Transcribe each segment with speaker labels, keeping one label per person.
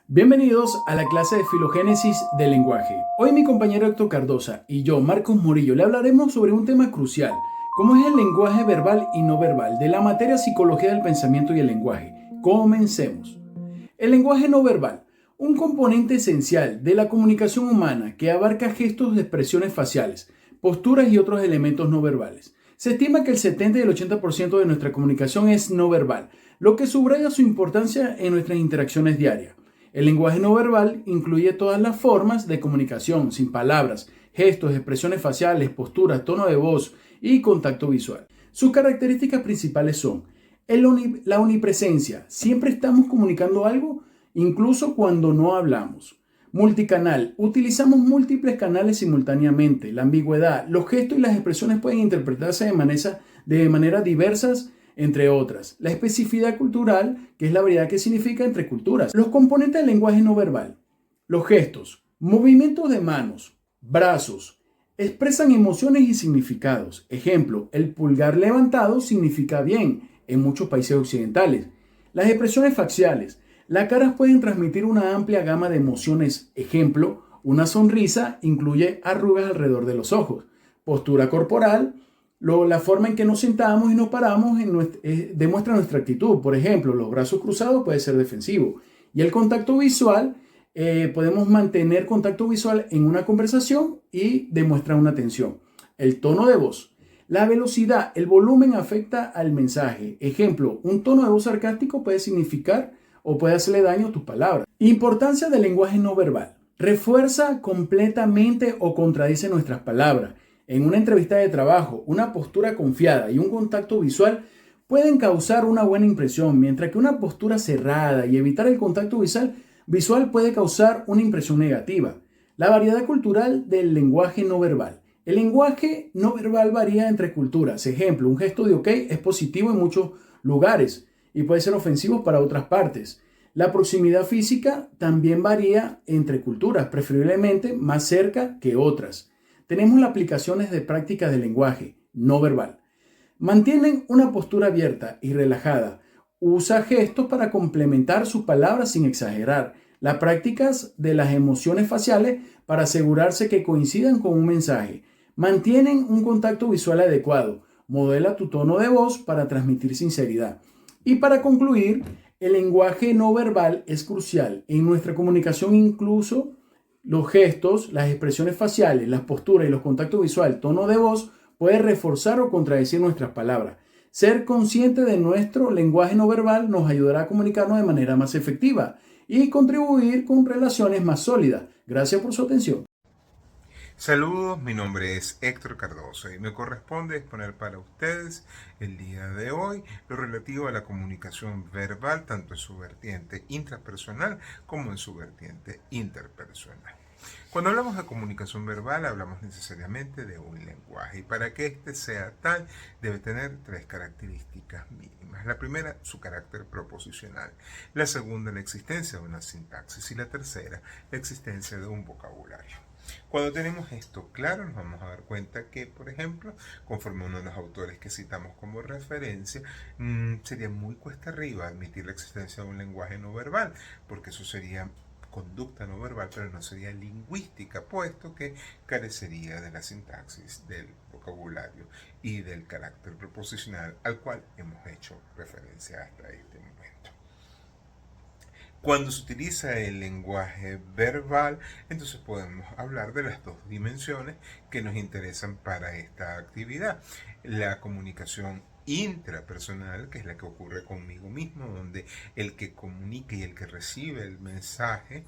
Speaker 1: Bienvenidos a la clase de filogénesis del lenguaje. Hoy mi compañero Héctor Cardosa y yo, Marcos Murillo, le hablaremos sobre un tema crucial, como es el lenguaje verbal y no verbal, de la materia psicología del pensamiento y el lenguaje. Comencemos. El lenguaje no verbal, un componente esencial de la comunicación humana que abarca gestos de expresiones faciales, posturas y otros elementos no verbales. Se estima que el 70 y el 80% de nuestra comunicación es no verbal, lo que subraya su importancia en nuestras interacciones diarias. El lenguaje no verbal incluye todas las formas de comunicación, sin palabras, gestos, expresiones faciales, posturas, tono de voz y contacto visual. Sus características principales son la omnipresencia. Siempre estamos comunicando algo, incluso cuando no hablamos. Multicanal. Utilizamos múltiples canales simultáneamente. La ambigüedad. Los gestos y las expresiones pueden interpretarse de maneras diversas, entre otras. La especificidad cultural, que es la variedad que significa entre culturas. Los componentes del lenguaje no verbal. Los gestos. Movimientos de manos, brazos. Expresan emociones y significados. Ejemplo, el pulgar levantado significa bien en muchos países occidentales. Las expresiones faciales. Las caras pueden transmitir una amplia gama de emociones. Ejemplo, una sonrisa incluye arrugas alrededor de los ojos. Postura corporal. La forma en que nos sentamos y nos paramos demuestra nuestra actitud. Por ejemplo, los brazos cruzados puede ser defensivo. Y el contacto visual, podemos mantener contacto visual en una conversación y demuestra una tensión. El tono de voz. La velocidad, el volumen afecta al mensaje. Ejemplo, un tono de voz sarcástico puede significar o puede hacerle daño a tus palabras. Importancia del lenguaje no verbal. Refuerza completamente o contradice nuestras palabras. En una entrevista de trabajo, una postura confiada y un contacto visual pueden causar una buena impresión, mientras que una postura cerrada y evitar el contacto visual puede causar una impresión negativa. La variedad cultural del lenguaje no verbal. El lenguaje no verbal varía entre culturas. Ejemplo, un gesto de OK es positivo en muchos lugares y puede ser ofensivo para otras partes. La proximidad física también varía entre culturas, preferiblemente más cerca que otras. Tenemos las aplicaciones de prácticas de lenguaje no verbal. Mantienen una postura abierta y relajada. Usa gestos para complementar sus palabras sin exagerar. Las prácticas de las emociones faciales para asegurarse que coincidan con un mensaje. Mantienen un contacto visual adecuado. Modela tu tono de voz para transmitir sinceridad. Y para concluir, el lenguaje no verbal es crucial en nuestra comunicación, incluso los gestos, las expresiones faciales, las posturas y los contactos visuales, tono de voz, puede reforzar o contradecir nuestras palabras. Ser consciente de nuestro lenguaje no verbal nos ayudará a comunicarnos de manera más efectiva y contribuir con relaciones más sólidas. Gracias por su atención.
Speaker 2: Saludos, mi nombre es Héctor Cardoso y me corresponde exponer para ustedes el día de hoy lo relativo a la comunicación verbal, tanto en su vertiente intrapersonal como en su vertiente interpersonal. Cuando hablamos de comunicación verbal, hablamos necesariamente de un lenguaje y para que éste sea tal, debe tener tres características mínimas. La primera, su carácter proposicional. La segunda, la existencia de una sintaxis y la tercera, la existencia de un vocabulario. Cuando tenemos esto claro, nos vamos a dar cuenta que, por ejemplo, conforme uno de los autores que citamos como referencia, sería muy cuesta arriba admitir la existencia de un lenguaje no verbal, porque eso sería conducta no verbal, pero no sería lingüística, puesto que carecería de la sintaxis, del vocabulario y del carácter proposicional al cual hemos hecho referencia hasta este momento. Cuando se utiliza el lenguaje verbal, entonces podemos hablar de las dos dimensiones que nos interesan para esta actividad. La comunicación intrapersonal, que es la que ocurre conmigo mismo, donde el que comunica y el que recibe el mensaje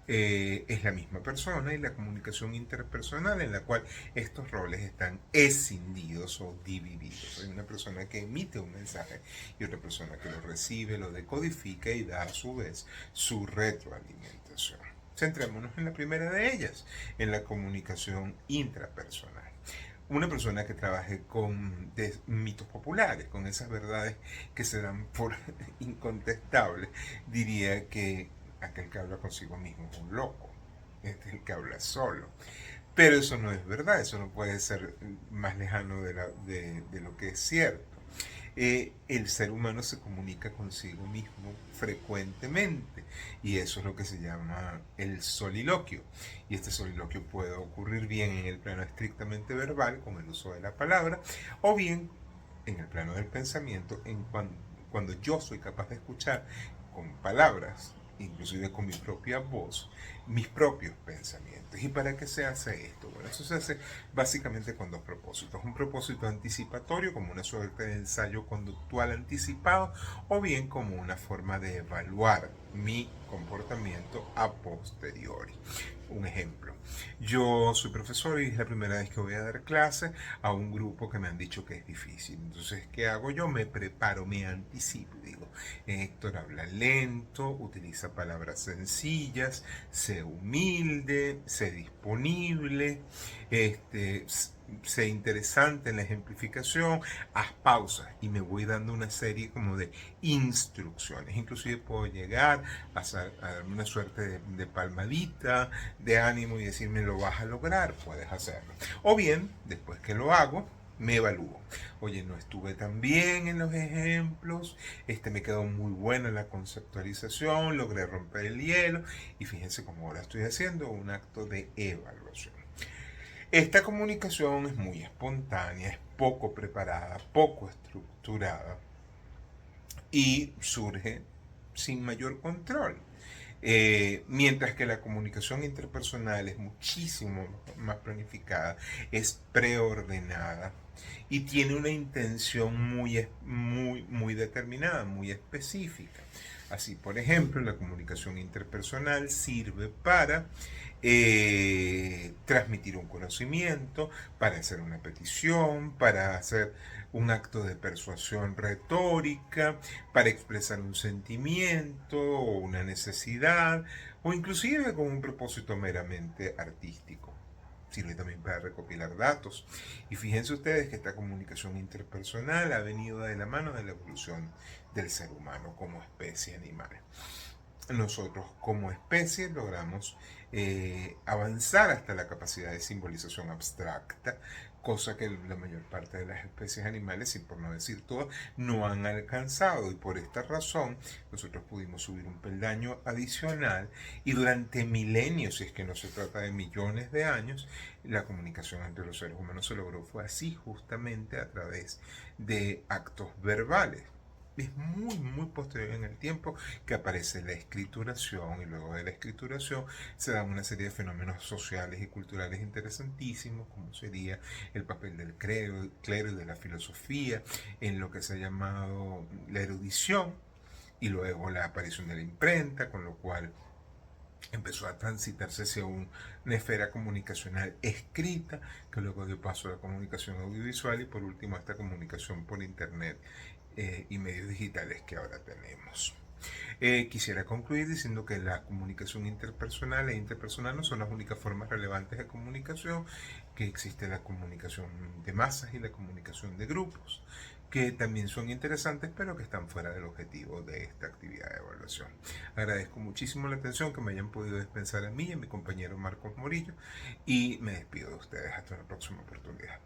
Speaker 2: es la misma persona, y la comunicación interpersonal en la cual estos roles están escindidos o divididos. Hay una persona que emite un mensaje y otra persona que lo recibe, lo decodifica y da a su vez su retroalimentación. Centrémonos en la primera de ellas, en la comunicación intrapersonal. Una persona que trabaje con mitos populares, con esas verdades que se dan por incontestables, diría que aquel que habla consigo mismo es un loco, este es el que habla solo. Pero eso no es verdad, eso no puede ser más lejano de lo que es cierto. el ser humano se comunica consigo mismo frecuentemente y eso es lo que se llama el soliloquio. Y este soliloquio puede ocurrir bien en el plano estrictamente verbal, con el uso de la palabra, o bien en el plano del pensamiento, cuando yo soy capaz de escuchar con palabras, inclusive con mi propia voz, mis propios pensamientos. ¿Y para qué se hace esto? Bueno, eso se hace básicamente con dos propósitos. Un propósito anticipatorio, como una suerte de ensayo conductual anticipado, o bien como una forma de evaluar mi comportamiento a posteriori. Un ejemplo, yo soy profesor y es la primera vez que voy a dar clase a un grupo que me han dicho que es difícil. Entonces, ¿qué hago yo? Me preparo, me anticipo. Digo, Héctor habla lento, utiliza palabras sencillas, sé humilde, sé disponible, este, sé interesante en la ejemplificación, haz pausas y me voy dando una serie como de instrucciones. Inclusive puedo llegar a darme una suerte de palmadita, de ánimo y decirme lo vas a lograr, puedes hacerlo. O bien, después que lo hago, me evalúo. Oye, no estuve tan bien en los ejemplos, me quedó muy buena la conceptualización, logré romper el hielo y fíjense cómo ahora estoy haciendo un acto de evaluación. Esta comunicación es muy espontánea, es poco preparada, poco estructurada y surge sin mayor control. Mientras que la comunicación interpersonal es muchísimo más planificada, es preordenada y tiene una intención muy determinada, muy específica. Así, por ejemplo, la comunicación interpersonal sirve para transmitir un conocimiento, para hacer una petición, para hacer un acto de persuasión retórica, para expresar un sentimiento o una necesidad, o inclusive con un propósito meramente artístico. Sirve también para recopilar datos. Y fíjense ustedes que esta comunicación interpersonal ha venido de la mano de la evolución del ser humano como especie animal. Nosotros como especie logramos avanzar hasta la capacidad de simbolización abstracta, cosa que la mayor parte de las especies animales, y por no decir todas, no han alcanzado. Y por esta razón nosotros pudimos subir un peldaño adicional y durante milenios, si es que no se trata de millones de años, la comunicación entre los seres humanos se logró. Fue así justamente a través de actos verbales. Es muy posterior en el tiempo que aparece la escrituración y luego de la escrituración se dan una serie de fenómenos sociales y culturales interesantísimos como sería el papel del clero y de la filosofía en lo que se ha llamado la erudición y luego la aparición de la imprenta, con lo cual empezó a transitarse hacia una esfera comunicacional escrita, que luego dio paso a la comunicación audiovisual y por último a esta comunicación por internet y medios digitales que ahora tenemos. Quisiera concluir diciendo que la comunicación interpersonal e interpersonal no son las únicas formas relevantes de comunicación, que existe la comunicación de masas y la comunicación de grupos, que también son interesantes pero que están fuera del objetivo de esta actividad de evaluación. Agradezco muchísimo la atención que me hayan podido dispensar a mí y a mi compañero Marcos Morillo y me despido de ustedes hasta la próxima oportunidad.